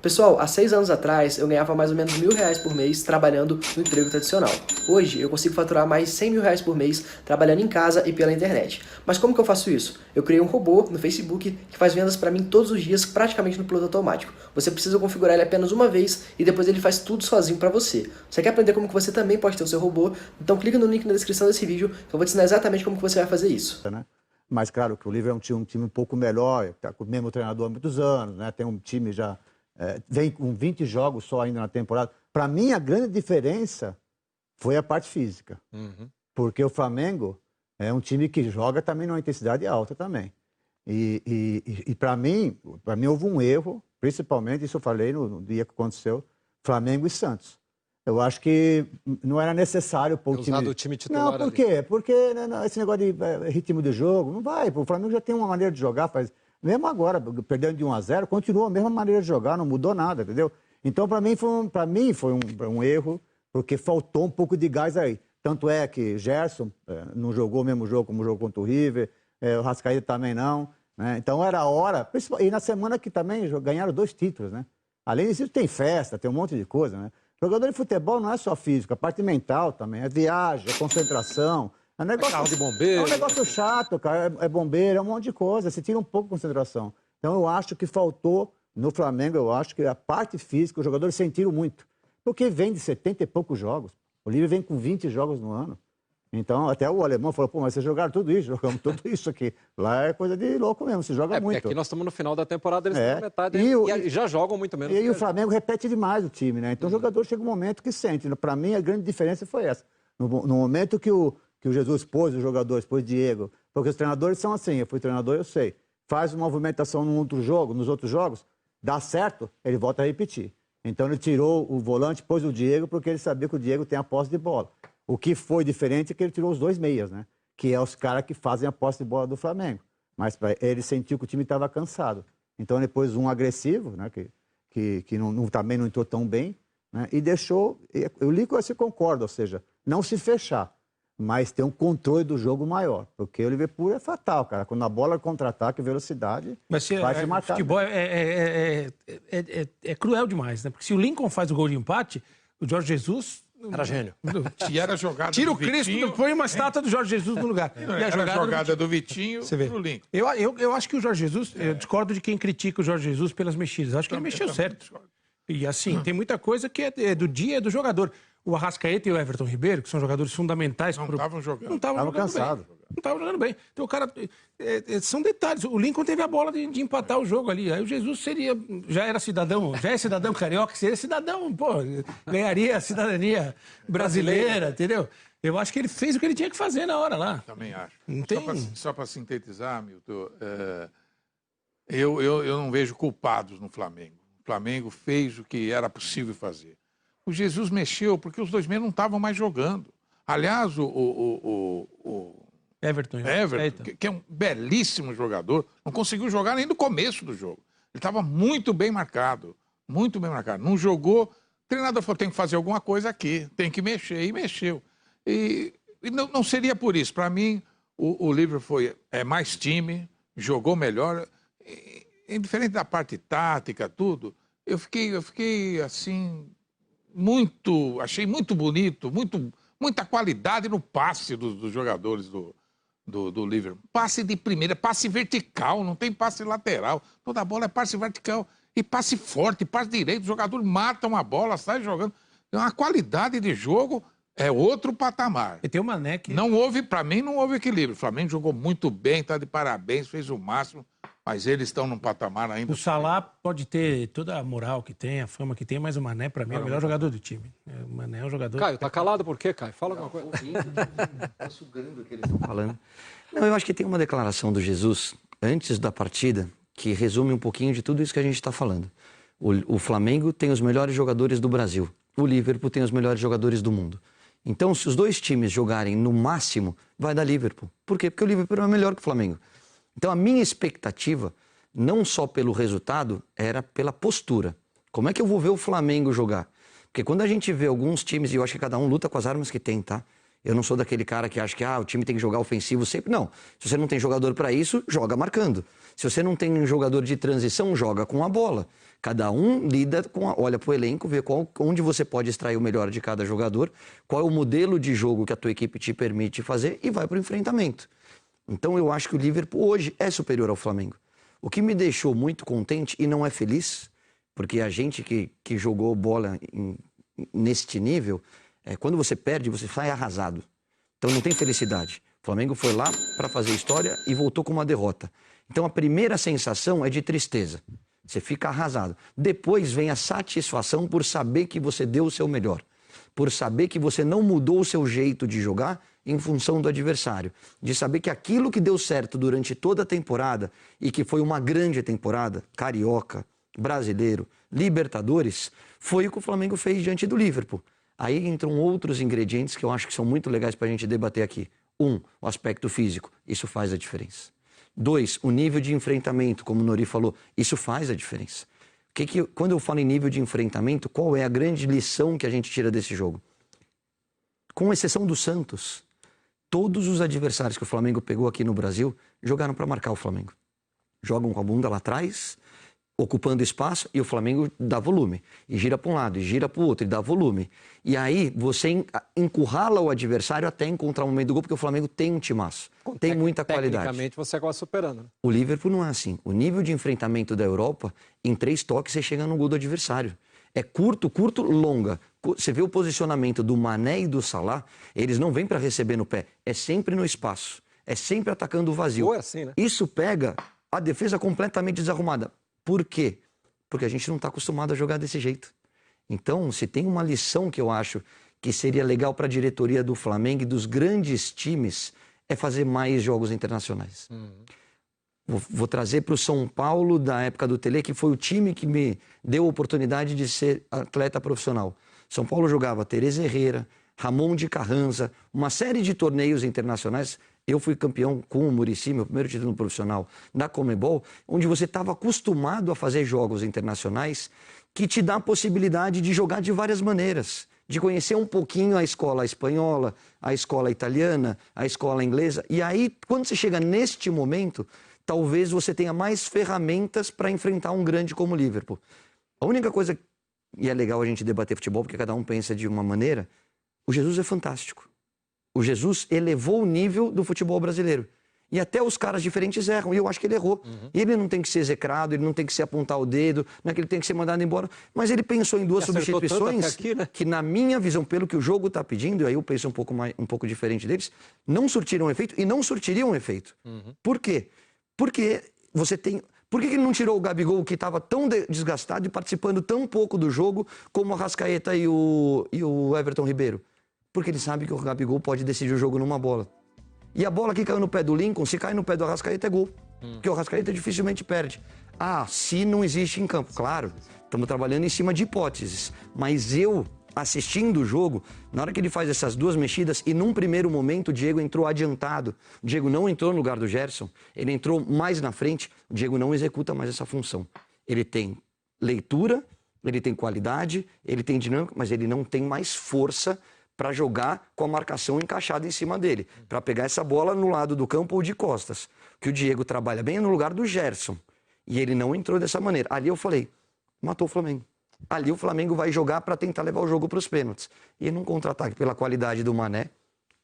Pessoal, há 6 anos atrás eu ganhava mais ou menos R$1.000 por mês trabalhando no emprego tradicional. Hoje eu consigo faturar mais R$100.000 por mês trabalhando em casa e pela internet. Mas como que eu faço isso? Eu criei um robô no Facebook que faz vendas para mim todos os dias praticamente no piloto automático. Você precisa configurar ele apenas uma vez e depois ele faz tudo sozinho para você. Você quer aprender como que você também pode ter o seu robô? Então clica no link na descrição desse vídeo que eu vou te ensinar exatamente como que você vai fazer isso. Mas claro que o Liverpool é um time um pouco melhor, está com o mesmo treinador há muitos anos, né? Tem um time já... vem com 20 jogos só ainda na temporada. Para mim, a grande diferença foi a parte física. Porque o Flamengo é um time que joga também numa intensidade alta também. E para mim houve um erro, principalmente, isso eu falei no dia que aconteceu, Flamengo e Santos. Eu acho que não era necessário pôr o time titular. Não, por quê? Porque esse negócio de ritmo de jogo, não vai. O Flamengo já tem uma maneira de jogar, mesmo agora, perdendo de 1-0, continua a mesma maneira de jogar, não mudou nada, entendeu? Então, para mim foi um erro, porque faltou um pouco de gás aí. Tanto é que Gerson não jogou o mesmo jogo como jogou contra o River, o Rascaeta também não, né? Então era a hora, e na semana que também ganharam 2 títulos, né? Além disso, tem festa, tem um monte de coisa, né? Jogador de futebol não é só físico, a parte mental também, é viagem, é concentração. É um negócio, carro de bombeiro. É um negócio chato, cara. É bombeiro, é um monte de coisa. Você tira um pouco de concentração. Então, eu acho que faltou no Flamengo, eu acho que a parte física, os jogadores sentiram muito. Porque vem de 70 e poucos jogos. O Liverpool vem com 20 jogos no ano. Então, até o alemão falou, pô, mas vocês jogaram tudo isso, jogamos tudo isso aqui. Lá é coisa de louco mesmo, se joga muito. Porque aqui nós estamos no final da temporada, eles estão na metade e já jogam muito menos. E o Flamengo repete demais o time, né? Então, o jogador chega um momento que sente. Para mim, a grande diferença foi essa. No momento que o Jesus pôs, os jogadores, pôs Diego, porque os treinadores são assim, eu fui treinador, eu sei. Faz uma movimentação no outro jogo, nos outros jogos, dá certo, ele volta a repetir. Então ele tirou o volante, pôs o Diego, porque ele sabia que o Diego tem a posse de bola. O que foi diferente é que ele tirou os 2 meias, né? Que é os caras que fazem a posse de bola do Flamengo. Mas ele sentiu que o time estava cansado. Então ele pôs um agressivo, né? Que também não entrou tão bem, né? E deixou... Eu li com esse concordo, ou seja, não se fechar, mas ter um controle do jogo maior. Porque o Liverpool é fatal, cara. Quando a bola contra-ataque, velocidade, vai se marcar. Futebol é cruel demais, né? Porque se o Lincoln faz o gol de empate, o Jorge Jesus... Era gênio. E era jogada Tira o do Vitinho, Cristo, põe uma estátua do Jorge Jesus no lugar. e a jogada do Vitinho pro Lincoln. Eu acho que o Jorge Jesus... Eu discordo de quem critica o Jorge Jesus pelas mexidas. Eu acho que ele mexeu certo. E assim, tem muita coisa que é do dia, é do jogador. O Arrascaeta e o Everton Ribeiro, que são jogadores fundamentais... Não estavam jogando. Não estavam jogando cansados. bem. Não estavam jogando bem. Então, o cara... são detalhes. O Lincoln teve a bola de empatar o jogo ali. Aí o Jesus já é cidadão carioca, seria cidadão, pô, ganharia a cidadania brasileira, entendeu? Eu acho que ele fez o que ele tinha que fazer na hora lá. Também acho. Não tem... Só para sintetizar, Milton, eu não vejo culpados no Flamengo. O Flamengo fez o que era possível fazer. O Jesus mexeu porque os 2 meios não estavam mais jogando. Aliás, o Everton, que é um belíssimo jogador, não conseguiu jogar nem no começo do jogo. Ele estava muito bem marcado, muito bem marcado. Não jogou, o treinador falou, tem que fazer alguma coisa aqui, tem que mexer, e mexeu. E não seria por isso. Para mim, o Liverpool é mais time, jogou melhor. Indiferente da parte tática, tudo, eu fiquei assim, achei muito bonito, muita qualidade no passe dos jogadores do Liverpool. Passe de primeira, passe vertical, não tem passe lateral. Toda a bola é passe vertical. E passe forte, passe direito, o jogador mata uma bola, sai jogando. Então, a qualidade de jogo é outro patamar. E tem o Mané que... Para mim, não houve equilíbrio. O Flamengo jogou muito bem, está de parabéns, fez o máximo. Mas eles estão num patamar ainda... O Salah pode ter toda a moral que tem, a fama que tem, mas o Mané, para mim, é o melhor jogador do time. O Mané é um jogador... Caio, tá calado por quê, Caio? Fala alguma coisa. Tá sugando o que eles estão falando. Não, eu acho que tem uma declaração do Jesus, antes da partida, que resume um pouquinho de tudo isso que a gente está falando. O Flamengo tem os melhores jogadores do Brasil. O Liverpool tem os melhores jogadores do mundo. Então, se os 2 times jogarem no máximo, vai dar Liverpool. Por quê? Porque o Liverpool é melhor que o Flamengo. Então, a minha expectativa, não só pelo resultado, era pela postura. Como é que eu vou ver o Flamengo jogar? Porque quando a gente vê alguns times, e eu acho que cada um luta com as armas que tem, tá? Eu não sou daquele cara que acha que o time tem que jogar ofensivo sempre. Não. Se você não tem jogador para isso, joga marcando. Se você não tem jogador de transição, joga com a bola. Cada um lida olha para o elenco, vê onde você pode extrair o melhor de cada jogador, qual é o modelo de jogo que a tua equipe te permite fazer e vai para o enfrentamento. Então eu acho que o Liverpool hoje é superior ao Flamengo. O que me deixou muito contente e não é feliz, porque a gente que jogou bola neste nível, quando você perde, você sai arrasado. Então não tem felicidade. O Flamengo foi lá para fazer história e voltou com uma derrota. Então a primeira sensação é de tristeza. Você fica arrasado. Depois vem a satisfação por saber que você deu o seu melhor. Por saber que você não mudou o seu jeito de jogar em função do adversário. De saber que aquilo que deu certo durante toda a temporada e que foi uma grande temporada, Carioca, Brasileiro, Libertadores, foi o que o Flamengo fez diante do Liverpool. Aí entram outros ingredientes que eu acho que são muito legais para a gente debater aqui. 1, o aspecto físico. Isso faz a diferença. 2, o nível de enfrentamento, como o Nori falou, isso faz a diferença. Quando eu falo em nível de enfrentamento, qual é a grande lição que a gente tira desse jogo? Com exceção do Santos, todos os adversários que o Flamengo pegou aqui no Brasil jogaram para marcar o Flamengo. Jogam com a bunda lá atrás, ocupando espaço, e o Flamengo dá volume. E gira para um lado, e gira para o outro, e dá volume. E aí você encurrala o adversário até encontrar o momento do gol, porque o Flamengo tem um timaço, tem muita qualidade. Tecnicamente você acaba superando. Né? O Liverpool não é assim. O nível de enfrentamento da Europa, em 3 toques você chega no gol do adversário. É curto, longa. Você vê o posicionamento do Mané e do Salah, eles não vêm para receber no pé, é sempre no espaço, é sempre atacando o vazio. Ou é assim, né? Isso pega a defesa completamente desarrumada. Por quê? Porque a gente não está acostumado a jogar desse jeito. Então, se tem uma lição que eu acho que seria legal para a diretoria do Flamengo e dos grandes times, é fazer mais jogos internacionais. Vou trazer para o São Paulo da época do Tele, que foi o time que me deu a oportunidade de ser atleta profissional. São Paulo jogava Teresa Herrera, Ramon de Carranza, uma série de torneios internacionais. Eu fui campeão com o Muricy, meu primeiro título profissional na Conmebol, onde você estava acostumado a fazer jogos internacionais que te dá a possibilidade de jogar de várias maneiras, de conhecer um pouquinho a escola espanhola, a escola italiana, a escola inglesa. E aí, quando você chega neste momento, talvez você tenha mais ferramentas para enfrentar um grande como o Liverpool. A única coisa, e é legal a gente debater futebol, porque cada um pensa de uma maneira, o Jesus é fantástico. O Jesus elevou o nível do futebol brasileiro. E até os caras diferentes erram. E eu acho que ele errou. E ele não tem que ser execrado, ele não tem que se apontar o dedo, não é que ele tem que ser mandado embora. Mas ele pensou em 2 substituições aqui, né? que, na minha visão, pelo que o jogo está pedindo, e aí eu penso um pouco diferente deles, não surtiram efeito e não surtiriam efeito. Por quê? Porque você tem... Por que ele não tirou o Gabigol, que estava tão desgastado e participando tão pouco do jogo, como o Arrascaeta e o Everton Ribeiro? Porque ele sabe que o Gabigol pode decidir o jogo numa bola. E a bola que caiu no pé do Lincoln, se cai no pé do Arrascaeta, é gol. Porque o Arrascaeta dificilmente perde. Se não existe em campo. Claro, estamos trabalhando em cima de hipóteses. Mas eu, assistindo o jogo, na hora que ele faz essas 2 mexidas, e num primeiro momento o Diego entrou adiantado. O Diego não entrou no lugar do Gerson, ele entrou mais na frente. O Diego não executa mais essa função. Ele tem leitura, ele tem qualidade, ele tem dinâmica, mas ele não tem mais força para jogar com a marcação encaixada em cima dele, para pegar essa bola no lado do campo ou de costas. Que o Diego trabalha bem no lugar do Gerson. E ele não entrou dessa maneira. Ali eu falei, matou o Flamengo. Ali o Flamengo vai jogar para tentar levar o jogo para os pênaltis. E num contra-ataque, pela qualidade do Mané,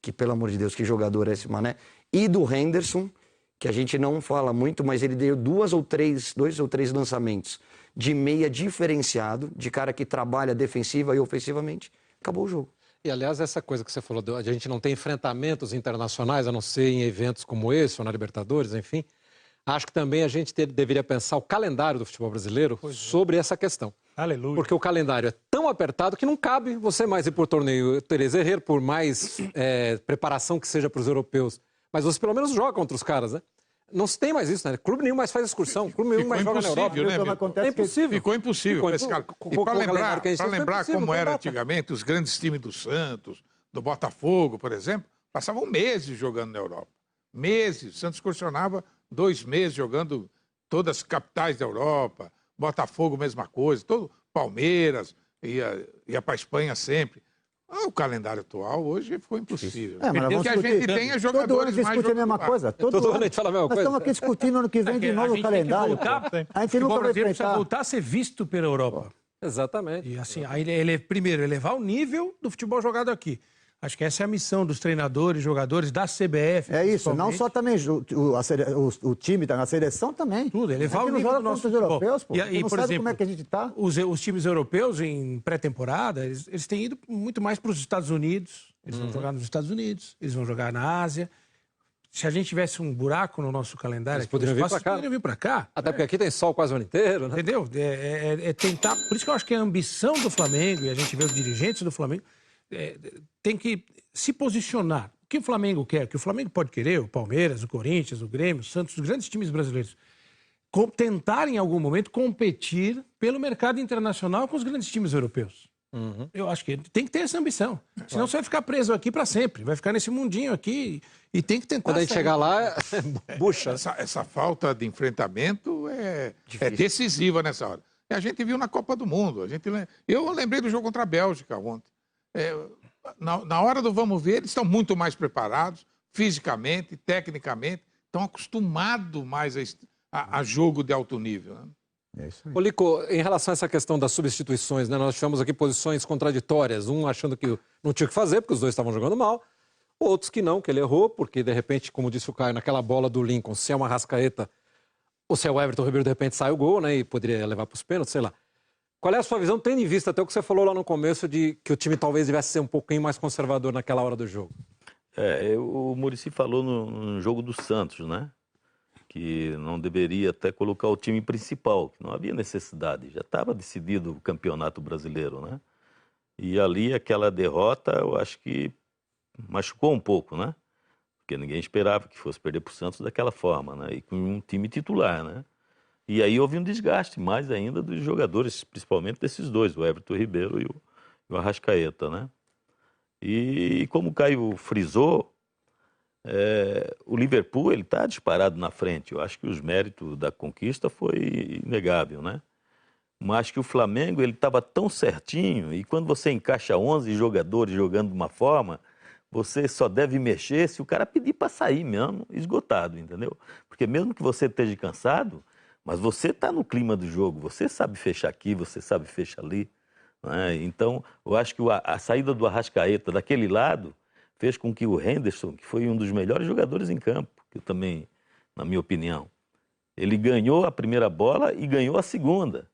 que pelo amor de Deus, que jogador é esse Mané, e do Henderson, que a gente não fala muito, mas ele deu 2 ou 3 lançamentos de meia diferenciado, de cara que trabalha defensiva e ofensivamente, acabou o jogo. E, aliás, essa coisa que você falou, a gente não tem enfrentamentos internacionais, a não ser em eventos como esse, ou na Libertadores, enfim. Acho que também a gente deveria pensar o calendário do futebol brasileiro sobre essa questão. Aleluia. Porque o calendário é tão apertado que não cabe você mais ir por torneio Teresa Herrera, por mais preparação que seja para os europeus. Mas você pelo menos joga contra os caras, né? Não se tem mais isso, né? Clube nenhum mais faz excursão, clube nenhum mais joga na Europa. Né, é impossível. Ficou impossível. Para lembrar como era antigamente, os grandes times do Santos, do Botafogo, por exemplo, passavam meses jogando na Europa. Meses. O Santos excursionava 2 meses jogando todas as capitais da Europa. Botafogo, mesma coisa. Todo Palmeiras, ia para a Espanha sempre. O calendário atual hoje ficou impossível. É, mas nós vamos que a gente discutir. tenha Todo ano jogadores mais discute a mesma coisa. Todo ano a gente fala a mesma Nós coisa. estamos aqui discutindo ano que vem de novo o calendário. A gente nunca vai precisa enfrentar. voltar a ser visto pela Europa. Exatamente. E assim, aí primeiro, elevar o nível do futebol jogado aqui. Acho que essa é a missão dos treinadores, jogadores, da CBF. É isso, não só também o time, a seleção também. Tudo, elevar a o gente nível não do joga nosso contra os europeus, pô. E, Não por sabe exemplo, como é que a gente está. os times europeus em pré-temporada, eles têm ido muito mais para os Estados Unidos. Eles vão jogar nos Estados Unidos, eles vão jogar na Ásia. Se a gente tivesse um buraco no nosso calendário, Eles poderiam vir para cá. poderiam vir para cá. Até porque aqui tem sol quase o ano inteiro, né? Entendeu? É tentar. Por isso que eu acho que a ambição do Flamengo, e a gente vê os dirigentes do Flamengo, tem que se posicionar. O que o Flamengo quer? O que o Flamengo pode querer, o Palmeiras, o Corinthians, o Grêmio, o Santos, os grandes times brasileiros, tentar em algum momento competir pelo mercado internacional com os grandes times europeus. Eu acho que tem que ter essa ambição. Senão você vai ficar preso aqui para sempre. Vai ficar nesse mundinho aqui e tem que tentar. Quando a gente chegar lá, bucha. Essa falta de enfrentamento é decisiva nessa hora. E a gente viu na Copa do Mundo. Eu lembrei do jogo contra a Bélgica ontem. Na hora do vamos ver, eles estão muito mais preparados, fisicamente, tecnicamente, estão acostumados mais a jogo de alto nível. Né? É isso aí. Ô, Lico, em relação a essa questão das substituições, né, nós tivemos aqui posições contraditórias, um achando que não tinha o que fazer, porque os dois estavam jogando mal, outros que não, que ele errou, porque de repente, como disse o Caio, naquela bola do Lincoln, se é uma Arrascaeta, ou se é o Everton Ribeiro, de repente sai o gol, né, e poderia levar para os pênaltis, sei lá. Qual é a sua visão, tendo em vista até o que você falou lá no começo, de que o time talvez devesse ser um pouquinho mais conservador naquela hora do jogo? O Muricy falou no jogo do Santos, né? Que não deveria até colocar o time principal, que não havia necessidade, já estava decidido o campeonato brasileiro, né? E ali aquela derrota, eu acho que machucou um pouco, né? Porque ninguém esperava que fosse perder para o Santos daquela forma, né? E com um time titular, né? E aí houve um desgaste mais ainda dos jogadores, principalmente desses dois, o Everton Ribeiro e o Arrascaeta, né? E como o Caio frisou, o Liverpool ele está disparado na frente. Eu acho que os méritos da conquista foi inegável, né? Mas que o Flamengo ele estava tão certinho e quando você encaixa 11 jogadores jogando de uma forma, você só deve mexer se o cara pedir para sair mesmo, esgotado, entendeu? Porque mesmo que você esteja cansado, mas você está no clima do jogo, você sabe fechar aqui, você sabe fechar ali, né? Então, eu acho que a saída do Arrascaeta daquele lado fez com que o Henderson, que foi um dos melhores jogadores em campo, que eu também, na minha opinião, ele ganhou a primeira bola e ganhou a segunda.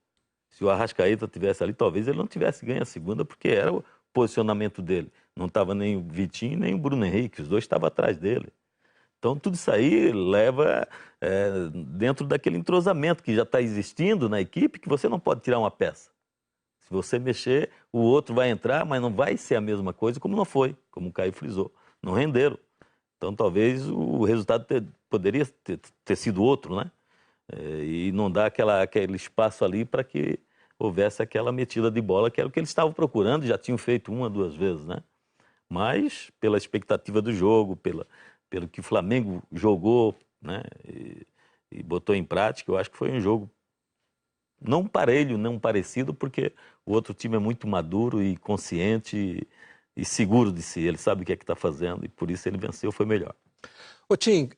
Se o Arrascaeta tivesse ali, talvez ele não tivesse ganho a segunda, porque era o posicionamento dele. Não estava nem o Vitinho, nem o Bruno Henrique, os dois estavam atrás dele. Então, tudo isso aí leva dentro daquele entrosamento que já está existindo na equipe, que você não pode tirar uma peça. Se você mexer, o outro vai entrar, mas não vai ser a mesma coisa como não foi, como o Caio frisou. Não renderam. Então, talvez o resultado poderia ter sido outro, né? E não dar aquele espaço ali para que houvesse aquela metida de bola, que era o que eles estavam procurando, já tinham feito 1 ou 2 vezes, né? Mas, pela expectativa do jogo, pelo que o Flamengo jogou, né? E botou em prática, eu acho que foi um jogo não parelho, não parecido, porque o outro time é muito maduro e consciente e seguro de si. Ele sabe o que é que está fazendo e por isso ele venceu, foi melhor. Ô Tim,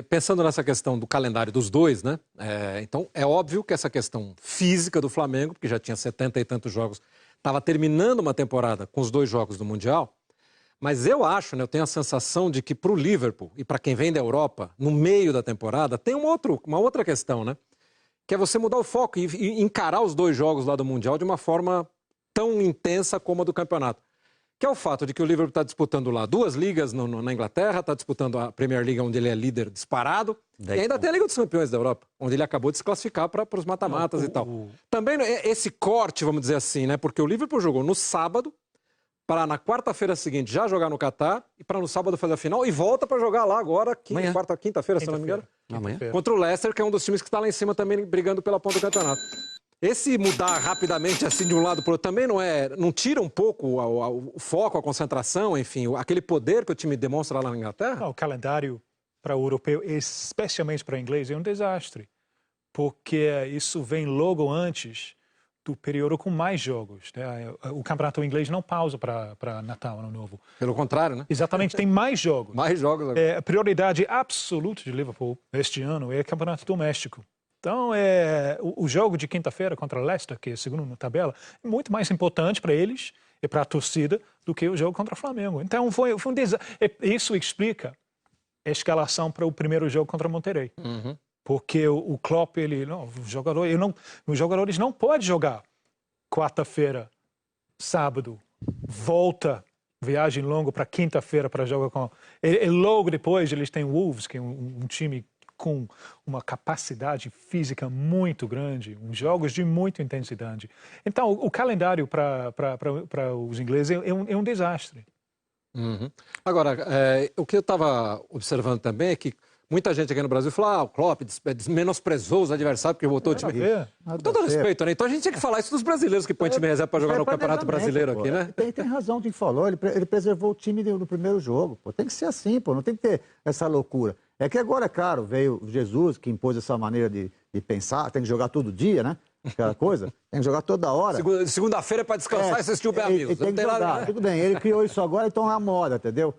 pensando nessa questão do calendário dos dois, né? Então é óbvio que essa questão física do Flamengo, porque já tinha 70 e tantos jogos, estava terminando uma temporada com os 2 jogos do Mundial, mas eu acho, né, eu tenho a sensação de que para o Liverpool e para quem vem da Europa, no meio da temporada, tem uma outra questão, né? Que é você mudar o foco e encarar os 2 jogos lá do Mundial de uma forma tão intensa como a do campeonato. Que é o fato de que o Liverpool está disputando lá 2 ligas na Inglaterra, está disputando a Premier League, onde ele é líder disparado, e ainda tem a Liga dos Campeões da Europa, onde ele acabou de se classificar para os mata-matas e tal. Também esse corte, vamos dizer assim, né? Porque o Liverpool jogou no sábado, para na quarta-feira seguinte já jogar no Catar, e para no sábado fazer a final, e volta para jogar lá agora, quinta-feira, se não me engano. Amanhã? Contra o Leicester, que é um dos times que está lá em cima também brigando pela ponta do campeonato. Esse mudar rapidamente assim de um lado para o outro também não tira um pouco o foco, a concentração, enfim, aquele poder que o time demonstra lá na Inglaterra? O calendário para o europeu, especialmente para o inglês, é um desastre, porque isso vem logo antes do período com mais jogos, né? O campeonato inglês não pausa para Natal, Ano Novo. Pelo contrário, né? Exatamente, tem mais jogos. Mais jogos agora. A prioridade absoluta de Liverpool este ano é o campeonato doméstico. Então, o jogo de quinta-feira contra o Leicester, que é segundo na tabela, é muito mais importante para eles e para a torcida do que o jogo contra o Flamengo. Então, foi um desastre. Isso explica a escalação para o primeiro jogo contra o Monterrey. Porque o Klopp, os jogadores não podem jogar quarta-feira, sábado, volta, viagem longa para quinta-feira para jogar com... E logo depois eles têm o Wolves, que é um time com uma capacidade física muito grande, jogos de muita intensidade. Então, o calendário para os ingleses é um desastre. Agora, o que eu estava observando também é que muita gente aqui no Brasil fala, o Klopp menosprezou os adversários porque botou o time... Com todo respeito, né? Então a gente tinha que falar isso dos brasileiros que põem time reserva para jogar no Campeonato Brasileiro aqui, né? Tem razão o que falou, ele preservou o time no primeiro jogo. Pô. Tem que ser assim, pô, não tem que ter essa loucura. É que agora, claro, veio Jesus, que impôs essa maneira de pensar, tem que jogar todo dia, né? Aquela coisa, tem que jogar toda hora. Segunda-feira é para descansar e assistir o Bem Amigos. Tem que jogar, tudo bem, ele criou isso agora, então é a moda, entendeu?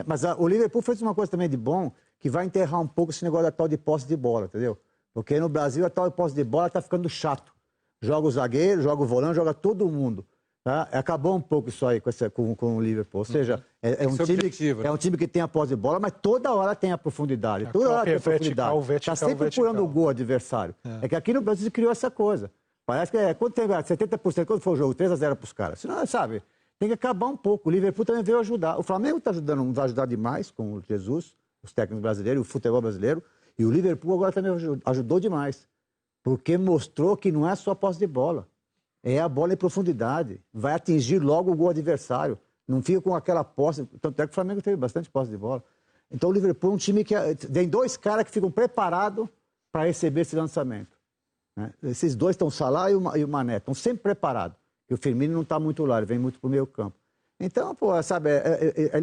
Mas o Liverpool fez uma coisa também de bom, que vai enterrar um pouco esse negócio da tal de posse de bola, entendeu? Porque no Brasil a tal de posse de bola tá ficando chato. Joga o zagueiro, joga o volante, joga todo mundo. Tá? Acabou um pouco isso aí com o Liverpool. Ou seja, é um time que tem a posse de bola, mas toda hora tem a profundidade. Toda hora tem a profundidade. Está sempre procurando o gol adversário. É que aqui no Brasil se criou essa coisa. Parece que quando tem 70%, quando for o jogo, 3-0 para os caras. Senão, sabe, tem que acabar um pouco. O Liverpool também veio ajudar. O Flamengo está ajudando, não vai ajudar demais com o Jesus, os técnicos brasileiros, o futebol brasileiro. E o Liverpool agora também ajudou demais. Porque mostrou que não é só posse de bola. É a bola em profundidade. Vai atingir logo o gol adversário. Não fica com aquela posse. Tanto é que o Flamengo teve bastante posse de bola. Então o Liverpool é um time que tem dois caras que ficam preparados para receber esse lançamento. Né? Esses dois estão, o Salah e o Mané, estão sempre preparados. E o Firmino não está muito lá, ele vem muito para o meio campo. Então, pô, sabe,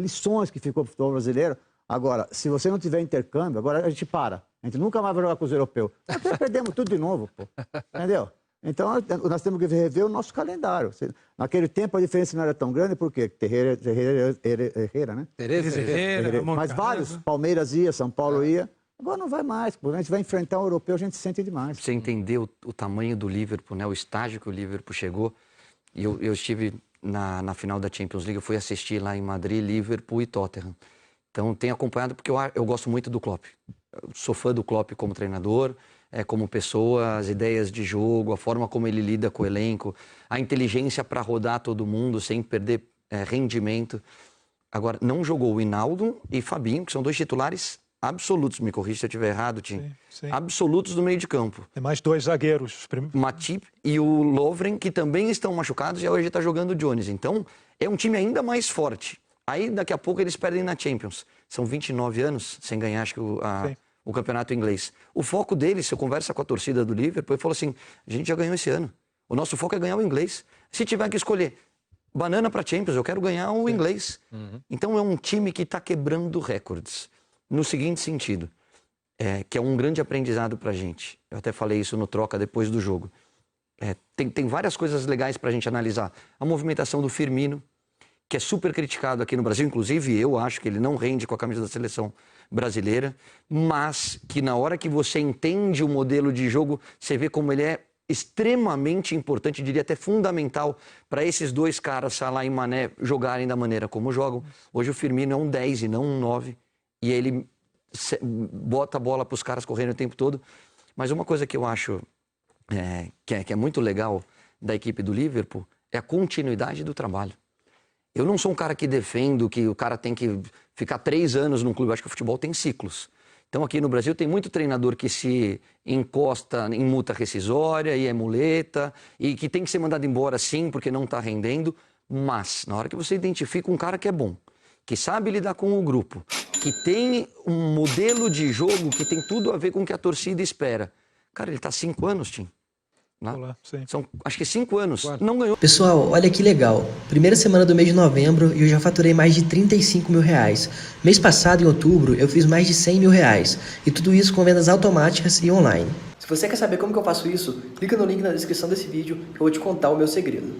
lições que ficou para o futebol brasileiro. Agora, se você não tiver intercâmbio, agora a gente para. A gente nunca mais vai jogar com os europeus. Até perdemos tudo de novo, pô. Entendeu? Então, nós temos que rever o nosso calendário. Naquele tempo, a diferença não era tão grande, porque Herrera, né? Herrera, mas vários, Palmeiras ia, São Paulo ia. Agora não vai mais. Quando a gente vai enfrentar o europeu, a gente sente demais. Você entendeu o tamanho do Liverpool, né? O estágio que o Liverpool chegou. E eu estive na final da Champions League, eu fui assistir lá em Madrid, Liverpool e Tottenham. Então, tenho acompanhado porque eu gosto muito do Klopp. Eu sou fã do Klopp como treinador, como pessoa, as ideias de jogo, a forma como ele lida com o elenco, a inteligência para rodar todo mundo sem perder rendimento. Agora, não jogou o Hinaldo e Fabinho, que são dois titulares absolutos. Me corrija se eu estiver errado, Tim. Sim. Absolutos no meio de campo. Tem mais dois zagueiros. Matip e o Lovren, que também estão machucados, e hoje está jogando o Jones. Então, é um time ainda mais forte. Aí, daqui a pouco, eles perdem na Champions. São 29 anos sem ganhar, acho que o campeonato inglês. O foco deles, se eu converso com a torcida do Liverpool, ele falou assim, a gente já ganhou esse ano. O nosso foco é ganhar o inglês. Se tiver que escolher banana para Champions, eu quero ganhar o inglês. Então, é um time que está quebrando recordes. No seguinte sentido, que é um grande aprendizado para a gente. Eu até falei isso no Troca depois do jogo. Tem várias coisas legais para a gente analisar. A movimentação do Firmino, que é super criticado aqui no Brasil, inclusive eu acho que ele não rende com a camisa da seleção brasileira, mas que na hora que você entende o modelo de jogo, você vê como ele é extremamente importante, diria até fundamental, para esses dois caras, Salah e Mané, jogarem da maneira como jogam. Hoje o Firmino é um 10 e não um 9, e ele bota a bola para os caras correndo o tempo todo. Mas uma coisa que eu acho que é muito legal da equipe do Liverpool é a continuidade do trabalho. Eu não sou um cara que defendo que o cara tem que ficar 3 anos num clube. Eu acho que o futebol tem ciclos. Então, aqui no Brasil, tem muito treinador que se encosta em multa rescisória e é muleta, e que tem que ser mandado embora sim, porque não está rendendo. Mas, na hora que você identifica um cara que é bom, que sabe lidar com o grupo, que tem um modelo de jogo que tem tudo a ver com o que a torcida espera. Cara, ele está 5 anos, Tim. né? Olá, sim. São, acho que 5 anos. Não ganhou. Pessoal, olha que legal. Primeira semana do mês de novembro e eu já faturei mais de 35 mil reais. Mês passado, em outubro, eu fiz mais de 100 mil reais. E tudo isso com vendas automáticas e online. Se você quer saber como que eu faço isso, clica no link na descrição desse vídeo que eu vou te contar o meu segredo.